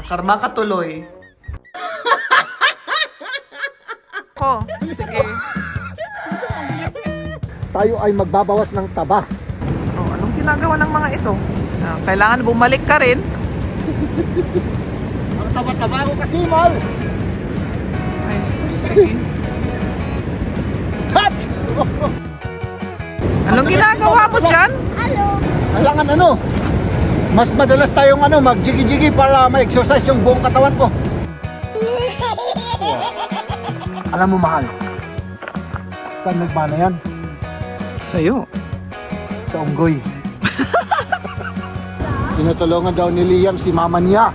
Karma ka tuloy. Ko, sige. Tayo ay magbabawas ng taba. Oh, anong ginagawa ng mga ito? Kailangan bumalik ka rin. Ang taba-taba ko kasi, Mal. Ay, sige. Hat! Anong ginagawa mo dyan? Kailangan mas madalas tayong mag-jigi-jigi para ma-exercise yung buong katawan ko. Alam mo, mahal, saan nagmana yan? Sa'yo. Sa unggoy. Tinutulungan daw ni Liam si mama niya.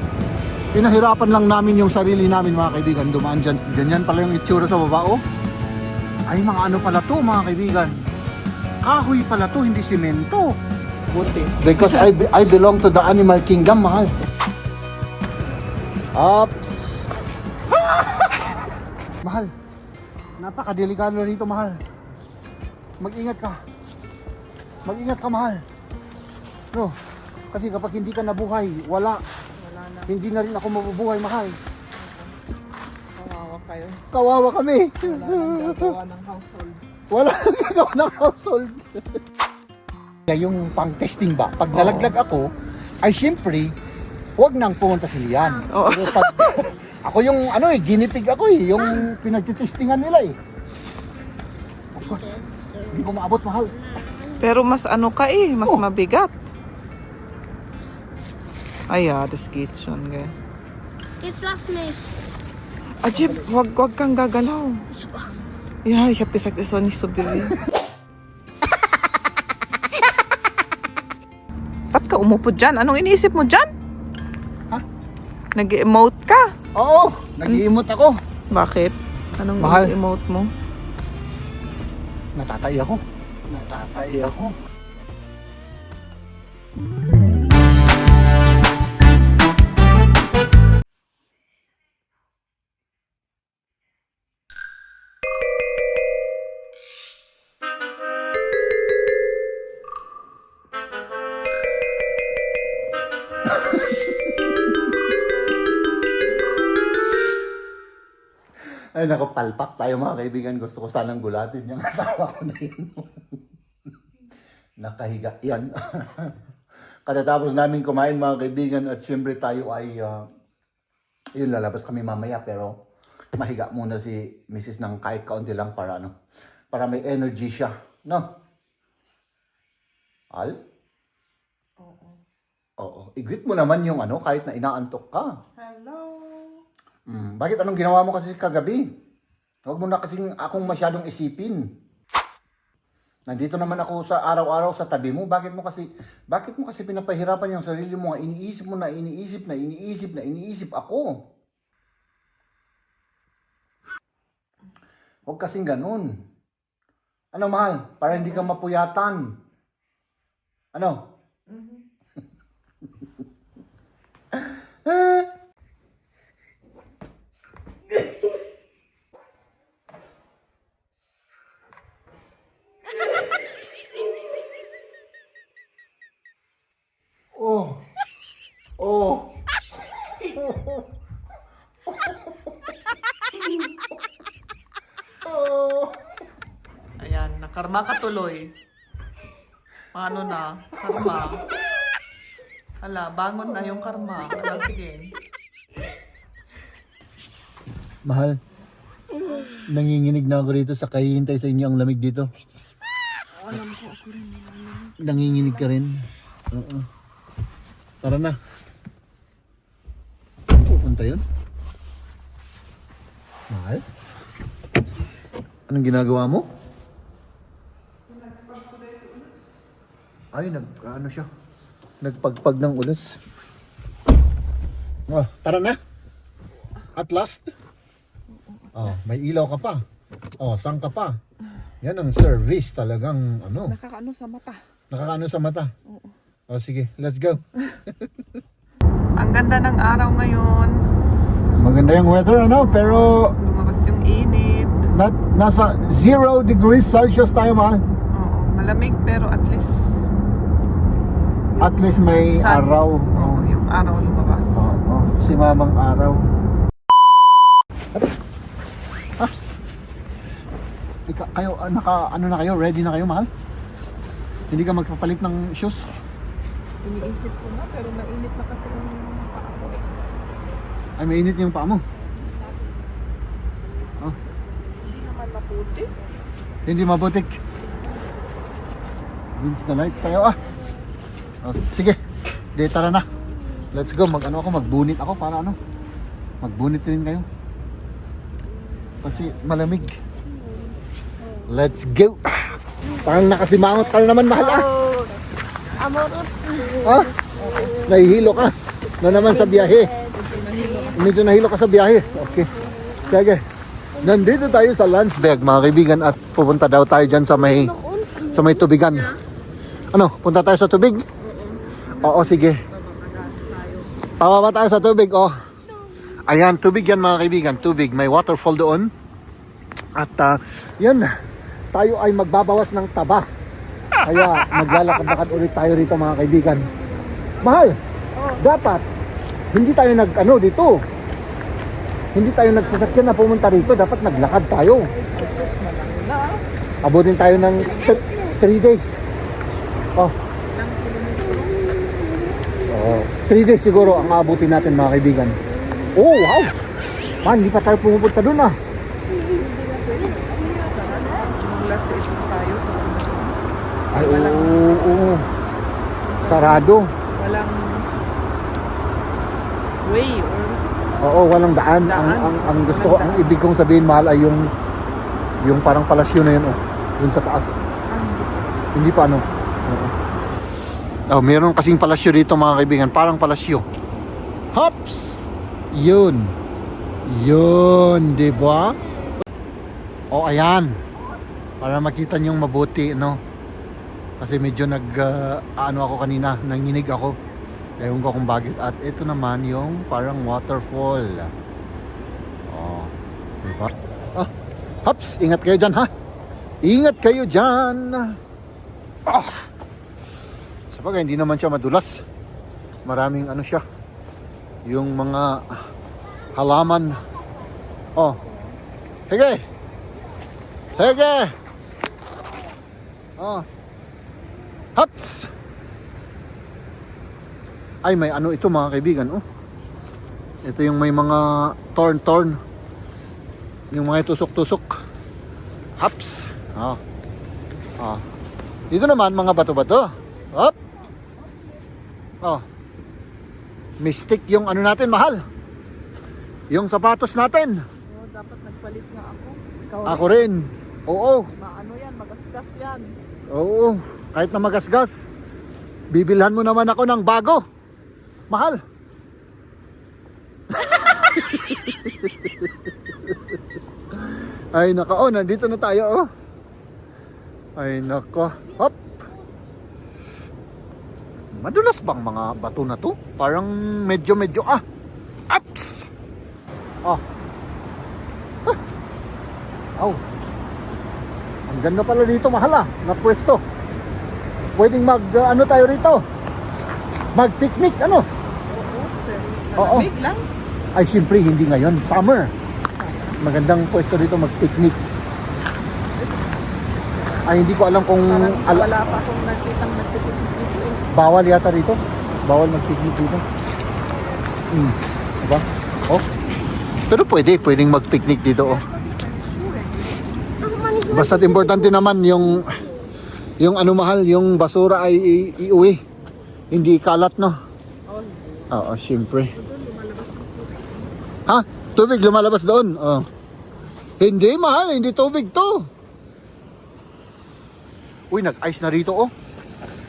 Pinahirapan lang namin yung sarili namin, mga kaibigan. Dumaan dyan. Ganyan pala yung itsura sa baba, oh. Ay, mga ano pala to, mga kaibigan. Kahoy pala to, hindi simento. Buti. Because I belong to the animal kingdom, mahal. Ups. Mahal. Napakadelikado rito, mahal. Mag-ingat ka. Mag-ingat ka, mahal. No, kasi kapag hindi ka nabuhay, wala na. Hindi na rin ako mabubuhay, mahal. Kawawa kayo. Kawawa kami. Wala nang gagawa ng household. Wala nang gagawa ng household. Kaya yung pang-testing ba, pag nalaglag ako, ay siyempre, huwag nang pumunta si Lian. Oo. Pero pag, ako yung, ginipig ako yung pinagtitestingan nila Ako, hindi ko maabot, mahal. Pero mas mas mabigat. Ay, this kitchen, gaya. Jetzt lass mich. Ajib, wag kang gagalaw. Ja, ich hab gesagt, es soll nicht so bewegen. Ba't ka umupo dyan? Anong iniisip mo dyan? Ha? Nag-emote ka? Oo, nag-iimot ako. Bakit? Anong Mahal. emote mo? Natatay ako. Natatay ako. Ay, nakapalpak tayo, mga kaibigan. Gusto ko sanang gulatin yung asawa ko na yun. Nakahiga yan. Katatapos namin kumain, mga kaibigan, at siyempre tayo ay yun, lalabas kami mamaya, pero mahiga muna si Mrs. ng kahit kaunti lang para para may energy siya, no? Al? Oo. I-greet mo naman yung kahit na inaantok ka. Hello. Bakit anong ginawa mo kasi kagabi? Huwag mo na kasing akong masyadong isipin. Nandito naman ako sa araw-araw sa tabi mo. Bakit mo kasi pinapahirapan yung sarili mo? Iniisip mo na, iniisip ako. Huwag kasing ganun. Ano, mahal? Para hindi ka mapuyatan. Ano? Oh. Oh. Oh. Ayan, nakarma ka tuloy. Paano na? Karma. Hala, bangon na yung karma. Hala, sige. Mahal, nanginginig na ako rito sa kahihintay sa inyo ang lamig dito. Alam ko ako rin. Nanginginig ka rin. Oo. Tara na. Saan pupunta yun? Mahal? Anong ginagawa mo? Ay, siya? Nagpagpag ng ulos. Oh, tara na. At last. Oh, may ilaw ka pa. Oh, saan ka pa? Yan ang service talagang Nakakaano sa mata. Nakakaano sa mata? Oo. Oh, sige, let's go. Ang ganda ng araw ngayon. Maganda yung weather, pero Lumabas yung init. nasa 0 degrees Celsius tayo, mahal. Oo, malamig pero at least At least may sun. araw. Oo, yung araw lumabas. Oo, si mamang araw. Kayo, ano na kayo? Ready na kayo, mahal? Hindi ka magpapalit ng shoes? Iniisip ko na, pero mainit na kasi yung paa ko eh. Ay, mainit yung paa mo. Oh, Hindi naman maputi. hindi mabutik. Wins the lights tayo Oh, sige, di tara na. Let's go, magbunit ako para magbunit rin kayo. Kasi malamig. Let's go. Parang nakasimangot ka na naman, mahal Amorot. Nahihilo ka na naman sa biyahe. Medyo nahilo ka sa biyahe. Okay. Sige. Nandito tayo sa Landsberg, mga kaibigan, at pupunta daw tayo dyan sa may tubigan. Ano? Punta tayo sa tubig? Oo, sige. Pababa tayo sa tubig, Ayan, tubig yan, mga kaibigan. Tubig. May waterfall doon. At yan, tayo ay magbabawas ng taba. Kaya maglalakad-lakad ulit tayo rito, mga kaibigan. Mahal, dapat hindi tayo dito. Hindi tayo nagsasakyan na pumunta rito. Dapat naglakad tayo. Abutin tayo ng 3 days. 3 days siguro ang aabutin natin, mga kaibigan. Oh, wow! Man, hindi pa tayo pumupunta doon Last ito tayo sa Ay, oo. Sarado. walang way or Oo, walang daan. Ang gusto ko, ang ibig kong sabihin, mahal, ay yung parang palasyo na yun, yun sa taas. Hindi pa Oo. Meron kasing palasyo dito, mga kaibigan, parang palasyo. Hops! Yun, di ba? Ayan. Para makita niyong mabuti, Kasi medyo ako kanina, nanginig ako. Ewan ko kung bakit. At ito naman yung parang waterfall. Diba? Hops! Ingat kayo dyan, ha? Ingat kayo dyan! Sabagay, hindi naman siya madulas. Maraming siya. Yung mga halaman. Sige! Sige! Hops! Ay, may ito, mga kaibigan, Ito yung may mga torn. Yung mga tusok-tusok. Hops! Dito naman, mga bato-bato. Hop! May stick yung natin, mahal. Yung sapatos natin. dapat nagpalit nga ako. Ikaw Ako rin. Oo. yan, magasgas yan. Oo. Kahit na magasgas, bibilhan mo naman ako ng bago. Mahal. Ay nako, nandito na tayo, Ay nako. Hop. Madulas bang mga bato na to? Parang medyo ups. Ang ganda pala dito, mahal na pwesto. Pwedeng tayo rito. Mag-picnic, Oo. Big lang. Ay, siyempre, hindi ngayon. Summer. Magandang pwesto dito mag-picnic. Ay, hindi ko alam kung... Wala pa akong nakitang nagpipicnic dito eh. Bawal yata rito. Bawal mag-picnic dito. Diba? Pero pwedeng mag-picnic dito, Basta't importante naman yung mahal, yung basura ay iuwi. Hindi kalat, Oo, siyempre. Ha? Tubig lumalabas doon? Hindi, mahal. Hindi tubig to. Uy, nag-ice na rito,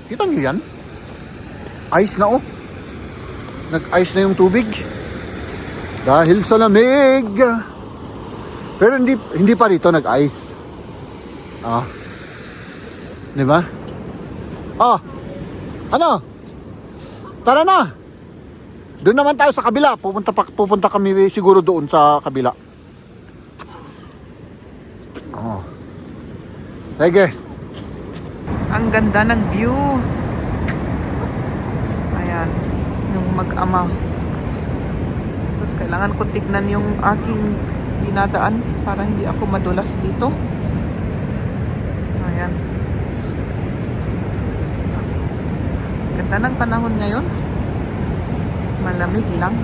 Kita niyo yan? Ice na, Nag-ice na yung tubig. Dahil sa lamig. Pero hindi pa rito nag-ice. Diba? Ano? Tara na. Doon naman tayo sa kabila. Pupunta kami siguro doon sa kabila. Sige. Ang ganda ng view. Ayan, yung mag-ama. Jesus, kailangan ko tignan yung aking dinadaan para hindi ako madulas dito. Ayan. Ganda ng panahon ngayon. Malamig lang.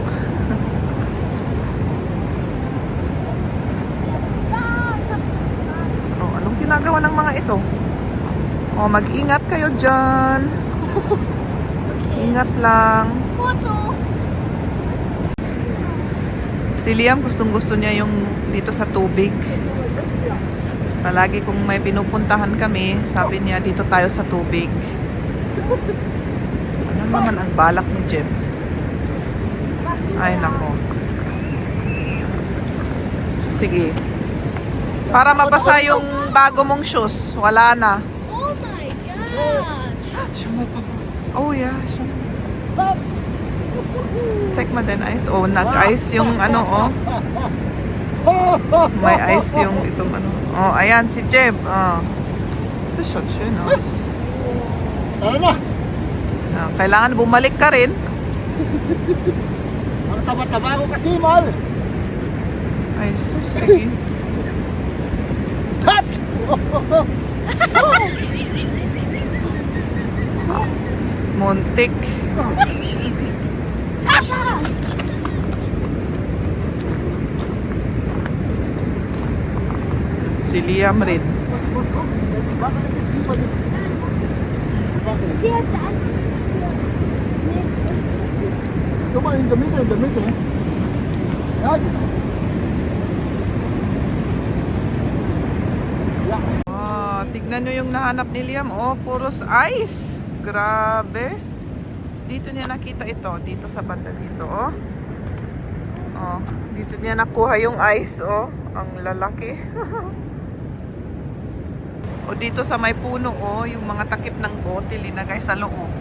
Oh, anong ginagawa ng mga ito? Oh, mag-ingat kayo dyan. Ingat lang. Photo. Si Liam gustong-gusto niya yung dito sa tubig. Palagi kung may pinupuntahan kami, sabi niya dito tayo sa tubig. Ano naman ang balak ni Jeb? Ay nako. Sige. Para mabasa yung bago mong shoes, wala na. Oh my gosh. Siya may pa. Oh yeah, siya. Check mo din ice. Oh, nag-ice yung ano, oh. May ice yung itong ano. Oh, ayan, si Jeb. Oh. Ito siya, nice. Tara na! Ah, kailangan bumalik ka rin. Ang taba-taba ako kasi, mahal! Ay, sus, sige. Hop! Muntik. Si Liam rin. Here's the Come on, in the middle. Yan! Oh, tignan nyo yung nahanap ni Liam. Oh, puros ice. Grabe. Dito niya nakita ito. Dito sa banda dito, oh. Oh, dito niya nakuha yung ice, oh. Ang lalaki. O dito sa may puno, oh, yung mga takip ng bote linagay sa loob.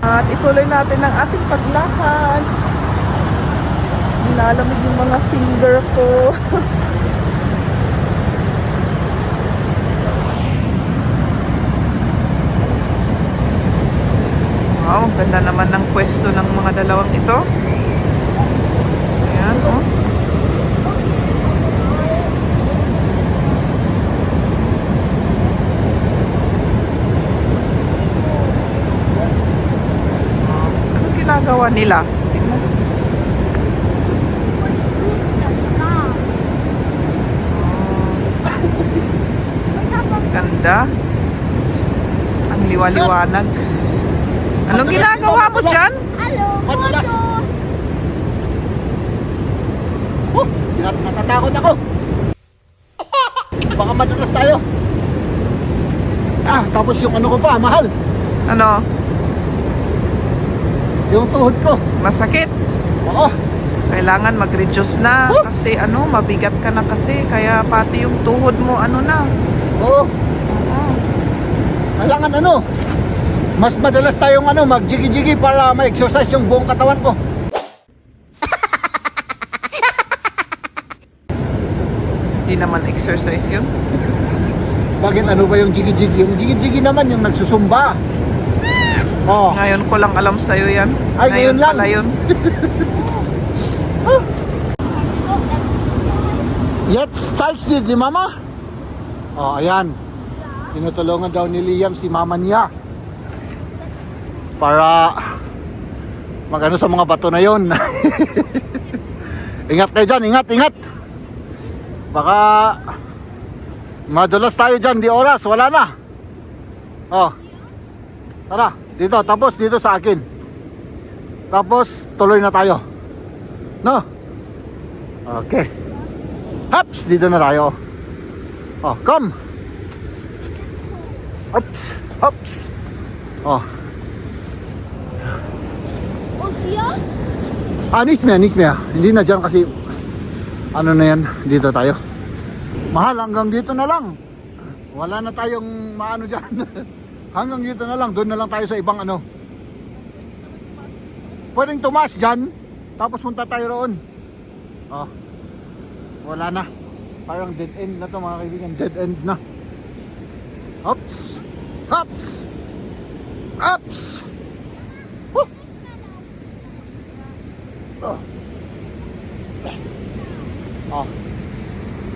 At ituloy natin ang ating paglakad. Nilalamig yung mga finger ko. Wow, ganda naman ng pwesto ng mga dalawang ito. Ayan, oh. Anong ginagawa nila? Tingnan. Ganda. Ang liwa-liwanag. Anong ginagawa mo dyan? Hello, photo. Oh! Natatakot ako! Baka madulas tayo! Ah, tapos yung ano ko pa, mahal! Ano? Yung tuhod ko! Masakit? Oo! Kailangan mag-reduce na kasi ano, mabigat ka na kasi kaya pati yung tuhod mo ano na. Oo! Oo. Kailangan ano, mas madalas tayong ano, mag-jiggy-jiggy para ma-exercise yung buong katawan ko. Hindi naman exercise yun. Bakit ano ba yung jiggy-jiggy? Yung jiggy-jiggy naman yung nagsusumba. Oh. Ngayon ko lang alam sa'yo yan. Ay, ngayon lang. Pala yun. Jetzt zeigst du die Mama? Oh, ayan. Tinutulungan daw ni Liam si mama niya. Para magano sa mga bato na yon. Ingat kayo dyan, ingat. Baka madulas tayo dyan, di oras, wala na. Oh. Tara, dito, tapos dito sa akin. Tapos tuloy na tayo. No? Okay. Hops, dito na tayo. Oh, come. Hops. Oh. Und hier? Nicht mehr. Hindi na dyan kasi ano na yan, dito tayo. Mahal, hanggang dito na lang. Wala na tayong maano dyan. Hanggang dito na lang, doon na lang tayo sa ibang ano. Pwedeng tumaas dyan, tapos punta tayo roon. Oh. Wala na. Parang dead end na to mga kaibigan. Dead end na. Hops. Ups! Woo! Oh. Oh.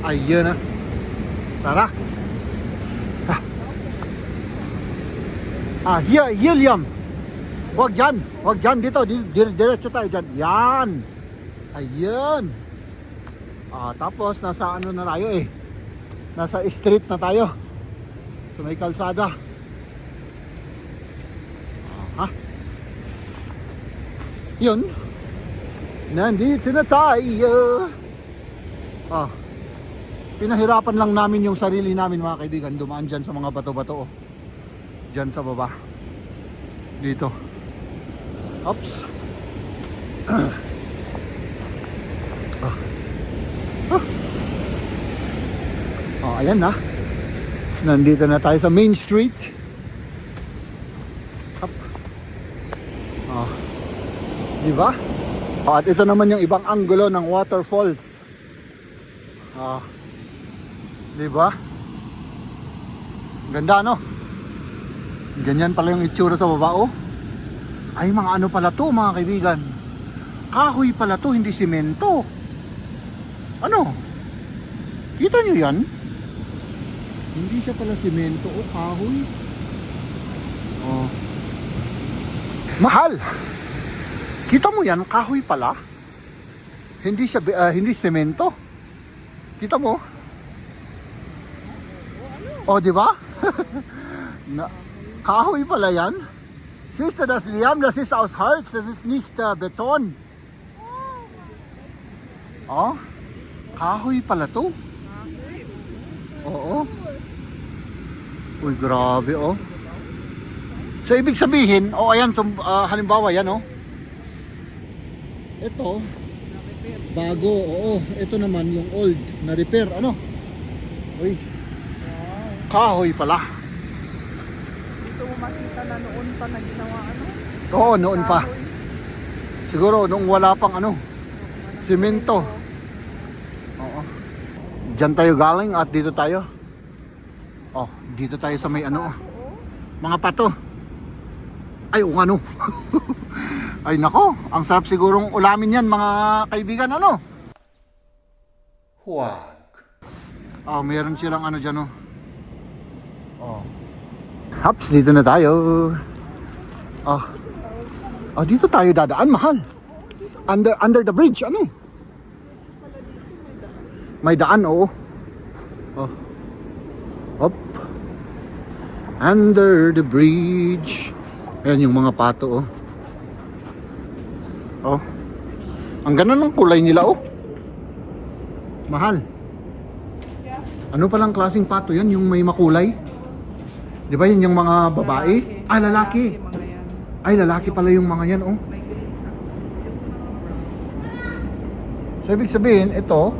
Ayun na. Tara. Here, Liam. Wag dyan, dito, diretso tayo dyan. Yan. Ayun. Tapos, nasa ano na tayo eh. Nasa street na tayo. So, may kalsada. Yun. Nandito na tayo. Pinahirapan lang namin yung sarili namin mga kaibigan. Dumaan dyan sa mga bato-bato. Dyan sa baba. Dito. Oops. Ayan na. Nandito na tayo sa Main Street. Up. Diba? At ito naman yung ibang anggulo ng waterfalls. Diba? Ganda no? Ganyan pala yung itsura sa baba oh. Ay mga ano pala to mga kaibigan. Kahoy pala to, hindi simento. Ano? Kita nyo yan? Hindi siya pala simento o kahoy. Mahal. Kita mo yan, kahoy pala. Hindi siya hindi semento. Kita mo? Di ba? Kahoy pala yan. Siehst du das, Liam? Das ist aus Holz, das ist nicht Beton. Kahoy pala to. Oo. Uy, grabe oh. So ibig sabihin, ayan, halimbawa yan oh. Ito, bago, oo. Ito naman yung old na repair, ano? Uy, kahoy pala. Dito mo makita na noon pa na ginawa ano? Oo, noon pa. Siguro nung wala pang ano, simento. Oo. Diyan tayo galing at dito tayo. Dito tayo sa may ano, mga pato. Ay, ano? Ay nako, ang sarap sigurong ulamin yan mga kaibigan, ano? Huwag. Meron silang ano dyan, oh. Haps, dito na tayo. Dito tayo dadaan, mahal. Under the bridge, ano? May daan, oo. Up. Under the bridge. Ayan yung mga pato, ang ganda ng kulay nila, Mahal. Ano palang klaseng pato yan? Yung may makulay? Di ba yun yung mga babae? Lalaki. Mga yan. Ay, lalaki pala yung mga yan, May green sa. So, ibig sabihin, ito,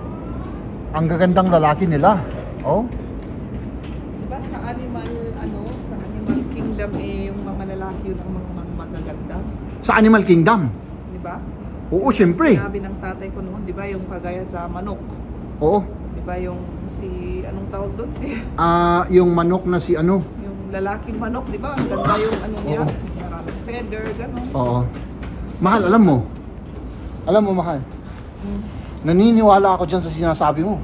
ang gagandang lalaki nila. Diba sa animal kingdom yung mga lalaki yun ang mga magaganda? Sa Animal Kingdom. Diba? Oo, syempre. Sinabi ng tatay ko noon, diba yung kagaya sa manok? Oo. Diba yung anong tawag doon? Yung manok na si ano? Yung lalaking manok, diba? Ang ganda yung ano niya. Oo. Maraming feather, gano'n. Oo. Mahal, alam mo? Mahal. Naniniwala ako dyan sa sinasabi mo.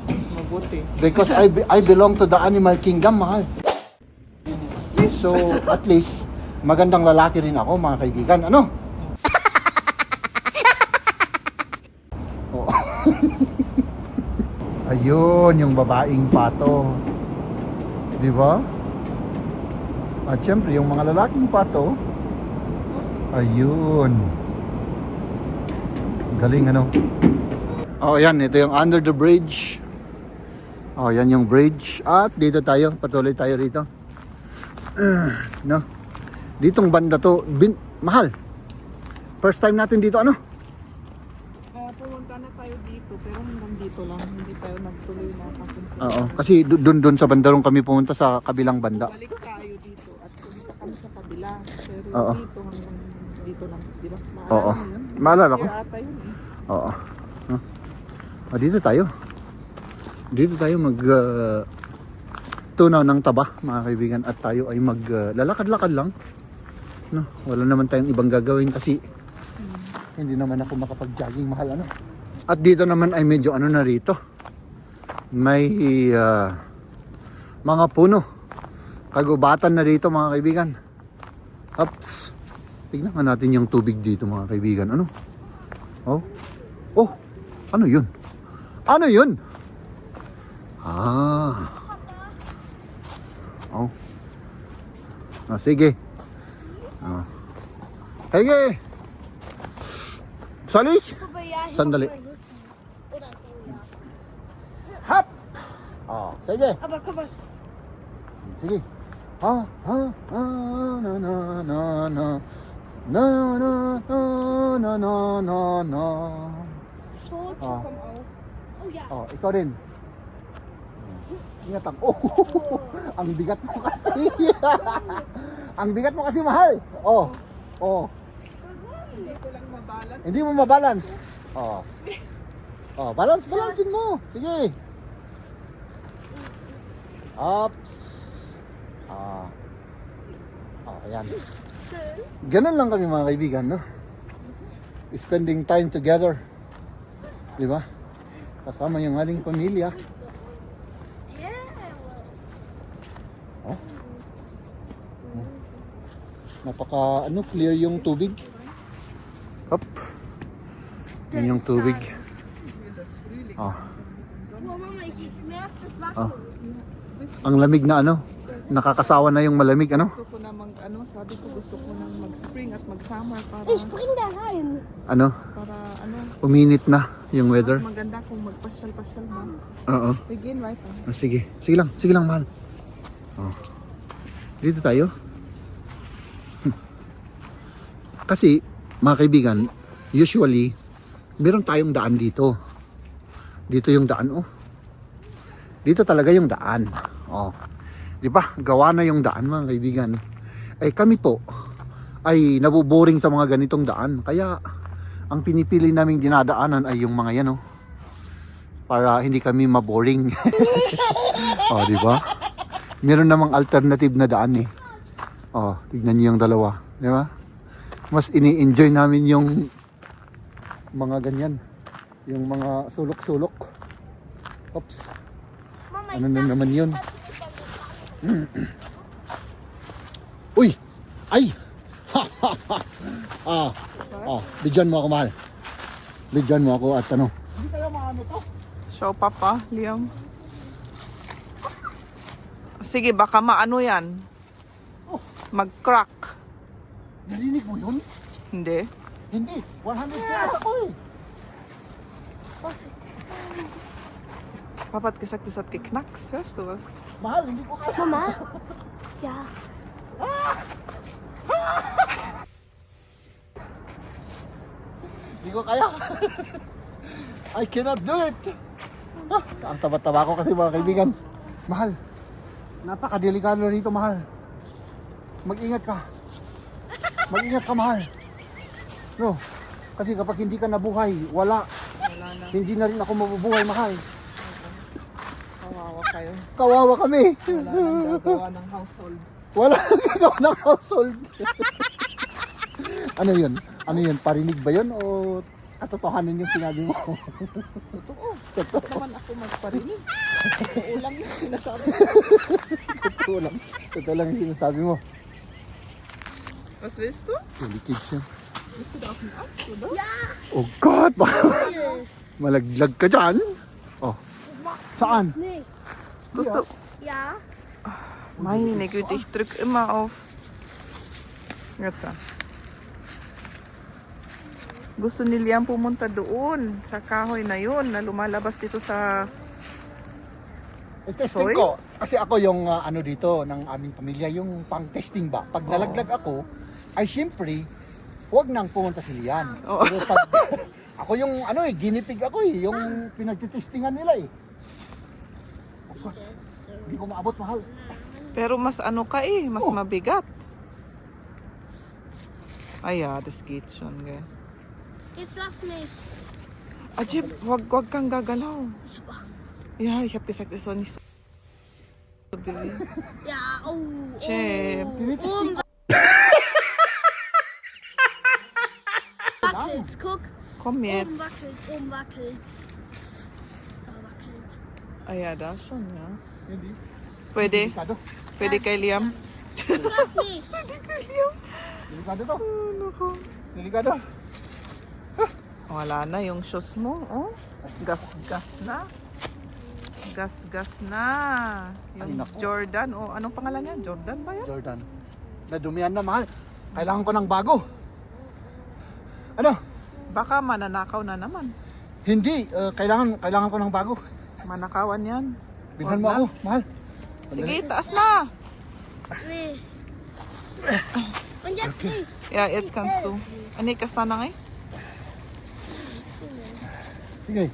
Mabuti. Because I belong to the Animal Kingdom, mahal. So, at least, magandang lalaki rin ako, mga kaibigan. Ano? Ayun, yung babaeng pato. Di ba? At syempre, yung mga lalaking pato. Ayun. Galing, ano? Yan, ito yung under the bridge. Yan yung bridge. At dito tayo, patuloy tayo rito. No? Ditong banda to, mahal. First time natin dito, ano? Pumunta na tayo dito, pero hanggang dito lang. Hindi tayo nagtuloy na papunta. Oo, kasi doon sa bandarong kami pumunta sa kabilang banda. Balik tayo dito at pumunta kami sa kabila. Pero Oo. dito hanggang dito lang, di ba? Oo. Mo yun? Maalala ko. Kaya ata yun Oo. Dito tayo. Dito tayo tunaw ng taba, mga kaibigan, at tayo ay lalakad-lakad lang. No, wala naman tayong ibang gagawin kasi hindi naman ako makapag-jogging, mahal, ano. At dito naman ay medyo ano na rito. May mga puno. Kagubatan na dito, mga kaibigan. Ups. Tignan nga natin yung tubig dito, mga kaibigan. Ano? Oh. Oh. Ano yun? Ano yun? Ah. Oh. Ah, sige. Ah. Sige. Salis. Sandali. Hap. Oh, sige. Sige. Ha, ha, ha, na, na, na, na. Na, na, na, na, na, na, na. Ah. Oh, ikaw rin. Ingat ako. Oh, ang bigat mo kasi. Ang bigat mo kasi, mahal. Oh. Oh. Hindi ko lang mabalance. Hindi mo mabalance. Oh. Oh, balancein mo. Sige. Ups. Ah. Oh, ayan. Ganun lang kami, mga kaibigan, no? Spending time together. Di ba? Kasama yung aling pamilya. Oh. Oh. Napaka clear yung tubig. Up. Yun yung tubig. Oh. Oh. Ang lamig na nakakasawa na yung malamig, Gusto ko na sabi ko gusto ko nang mag-spring at mag-summer para Ich spring da rein. para uminit na yung weather. maganda kung magpasyal-pasyal ba. Oo. Begin right on. Sige lang, mahal. Oh. Dito tayo. Kasi, mga kaibigan, usually, meron tayong daan dito. Dito yung daan, oh. Dito talaga yung daan. Oh. Di ba? Gawa na yung daan, mga kaibigan. Eh kami po ay nabuboring sa mga ganitong daan. Kaya ang pinipili naming dinadaanan ay yung mga yan, oh. Para hindi kami maboring. Oh, di ba? Meron namang alternative na daan, eh. Oh, tignan niyo yung dalawa, di ba? Mas ini-enjoy namin yung mga ganyan. Yung mga sulok-sulok. Oops. Ano na naman yun? Uy! Ay! Bigyan mo ako, mahal. Bigyan mo ako at Hindi kaya maano to? Show papa, Liam. Sige, baka maano yan. Mag-crack. Narinig mo yun? Hindi. Hindi. 100 years ako eh. Papa hat gesagt, es hat geknackst. Hörst du was? Mahal, hindi ko kaya. Mama? Ja. Hindi ko kaya. I cannot do it. Ang taba-taba ko kasi, mga kaibigan. Mahal. Napakadelikado rito, mahal. Mag-ingat ka. Mag-ingat ka, mahal. No. Kasi kapag hindi ka nabuhay, wala. Hindi na rin ako mabubuhay, mahal. Kawawa kayo. Kawawa kami. Wala nang gagawa ng household. Wala nang gagawa ng household. Ano yun? Ano yun? Parinig ba yun? O katotohanan yung sinabi mo? Totoo. Naman ako magparinig. Totoo lang yung sinasabi. Totoo lang. Totoo lang yung sinasabi mo. Was willst du? Holy kids yan. Bist du da auf dem Ast, oder? Oh God! Malaglag ka dyan. Oh. Saan? Nee. Gusto. Ja. Meine Güte, ich drück immer auf. Jetzt. Gusto ni Liam pumunta doon sa kahoy na yun na lumalabas dito sa Testing soy? ko. Kasi ako yung dito ng aming pamilya, yung pang-testing ba. Pag nalaglag ako, ay siyempre, huwag nang pumunta si Lian. Oo. Pero pag, ako yung ginipig ako eh, yung pinagtitestingan nila eh. Oh, hindi ko maabot, mahal. Pero mas mas Oh. mabigat. Ah ja, das geht schon, gell. Jetzt lass mich. Ajib, wag kang gagalaw. Ja, ich habe gesagt, es soll nicht so bewegen. Ja, oh. Chip. Oh. Wackels, guck. Komm Oben jetzt. wackels, oben wackels. Da wackels. Ah ja, da schon, ja. Hindi. Pwede. Delikado. Pwede kay Liam. Lass mich. Delikado to. Oh, naku. Delikado. Wala na yung shoes mo, oh. Gas-gas na. Gas-gas na. Yung Ay, naku. Jordan, oh. Anong pangalan niya? Jordan ba yan? Jordan. Nadumihan na, mahal. Kailangan ko ng bago. Ano? Baka mananakaw na naman. Hindi. Kailangan ko ng bago. Manakawan yan. Bilhan Huwag mo na. ako, mahal. Sige, taas na. Nee. Und jetzt nicht. Ja, jetzt kannst du. Ani, kasta na ngay? Sige.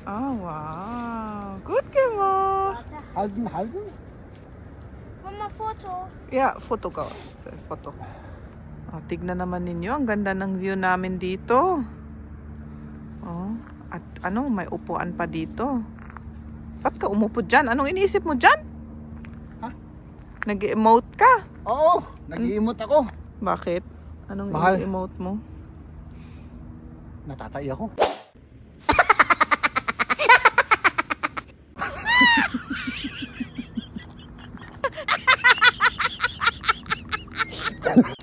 Ah, wow. Gut gemacht. Halten, halten. Mama, Foto. Yeah, photo ka. Photo. Oh, tignan naman ninyo. Ang ganda ng view namin dito. Oh, at ano, may upuan pa dito. Ba't ka umupo dyan? Anong iniisip mo dyan? Ha? Nag-emote ka? Oo, nag-iimot ako. Bakit? Anong Mahal. emote mo? Natatay ako.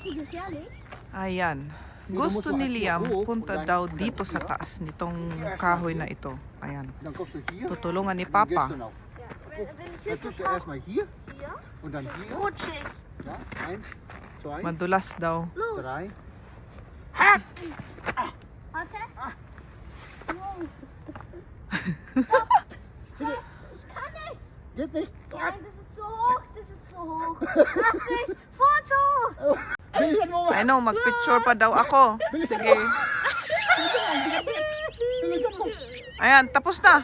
Gefährlich? Ayan. Gusto ni Liam punta daw dito sa taas nitong kahoy na ito. Ayan. Dann kommst du hier. Tutulungan ni Dann gehst Papa. du noch. Wenn ich Dann tust du erstmal hier hier und dann hier. rutsche ich. Ja, 1, 2, Madulas daw. 3. Warte. Wow. Kann ich? Geht nicht. Nein, das ist zu hoch. Das ist zu hoch. Lass mich. Foto. Bilisan mo, ma. Ano, mag-picture pa daw ako. Sige. Bilisan mo. Ayan, tapos na.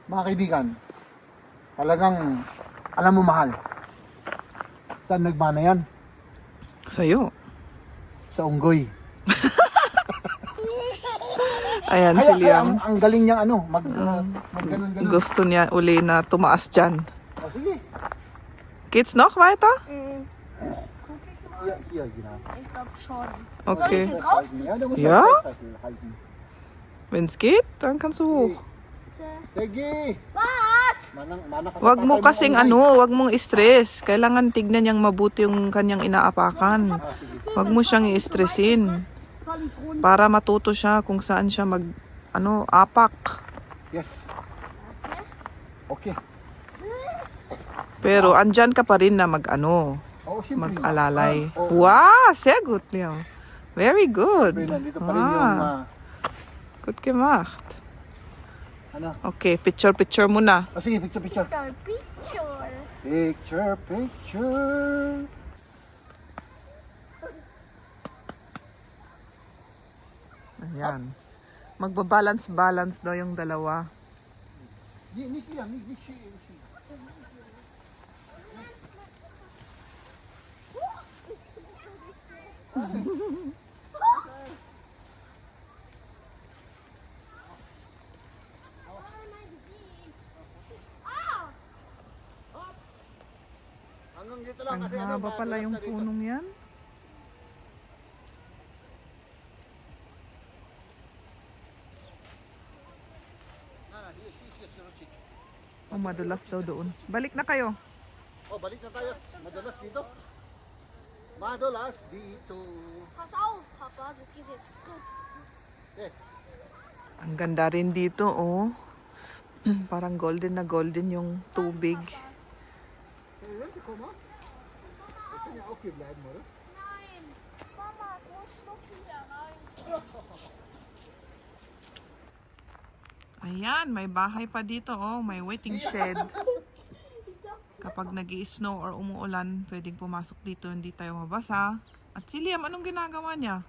Mga kaibigan, talagang alam mo, mahal. Saan nagmana yan? Sa'yo. Sa unggoy. Ayan si Liam. Ang galing niyang ano, mag ganun-ganun. Gusto niya uli na tumaas dyan. O, sige. Geht's noch weiter? Hier, genau. Ich glaube schon. Okay. Ja, da musst du Ja? halten. Wenn's geht, dann kannst du hoch. Sige. Was? Mana ka sa Wag mo tatay kasing unggoy. wag mong stress. Kailangan tignan niyang mabuti yung kanyang inaapakan. Wag mo siyang i-stressin. Fall ich runter. Para matuto siya kung saan siya apak. Yes. Okay. Pero andyan ka pa rin na Oo, siyempre. mag-alalay. Oo. Wow, sehr gut, Liam. Very good. Siyempre, nandito pa rin yung, Gut gemacht. ano. Okay, picture muna. O, sige, picture. Picture. Picture. Ayan. Magbabalance daw yung dalawa. Nicht wieder, nicht. Hanggang dito lang Ang kasi haba pala yung madulas na dito. punong yan. Oh, madulas daw doon. Balik na kayo. Oh, balik na tayo. Madalas dito. Madalas dito. Pass auf, Papa, das geht jetzt gut. Eh, Ang ganda rin dito, oh. Parang golden na golden yung tubig. komm mal. Wir können ja auch hier bleiben, oder? Nein, Mama, es muss Schnucki da rein. Ayan, may bahay pa dito, oh. May waiting shed. Kapag nag-i-snow or umuulan, pwedeng pumasok dito, hindi tayo mabasa. At si Liam, anong ginagawa niya?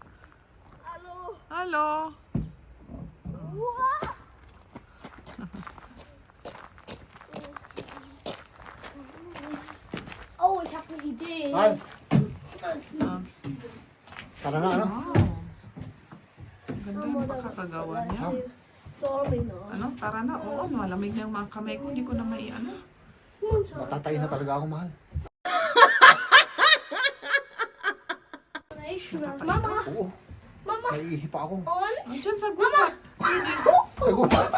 Hallo. Hello! Oh, ich habe eine Idee. Mahal. Tara na, ano? Ang ganda yung pakakagawa niya. Domino. Ano, tara na. Oo, malamig na yung mga kamay ko. Hindi ko na ano. Matatay na talaga ako, mahal. Mama, Oo. Naiihi pa ako. on. Andiyan sa gubat. Sa gubat.